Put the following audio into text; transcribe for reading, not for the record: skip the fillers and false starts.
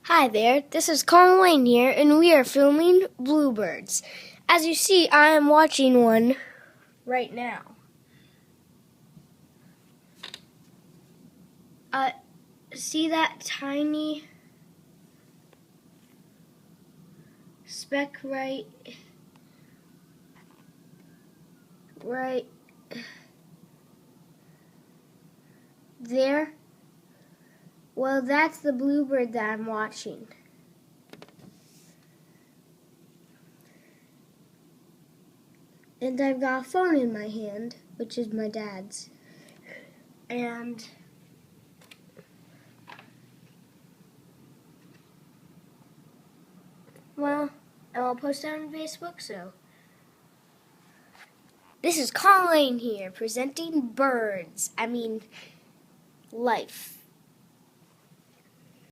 Hi there, this is Conall here, and we are filming bluebirds. As you see, I am watching one right now. See that tiny speck right there? Well, that's the bluebird that I'm watching. And I've got a phone in my hand, which is my dad's. And well, I'll post it on Facebook, so. This is Conall here, presenting life.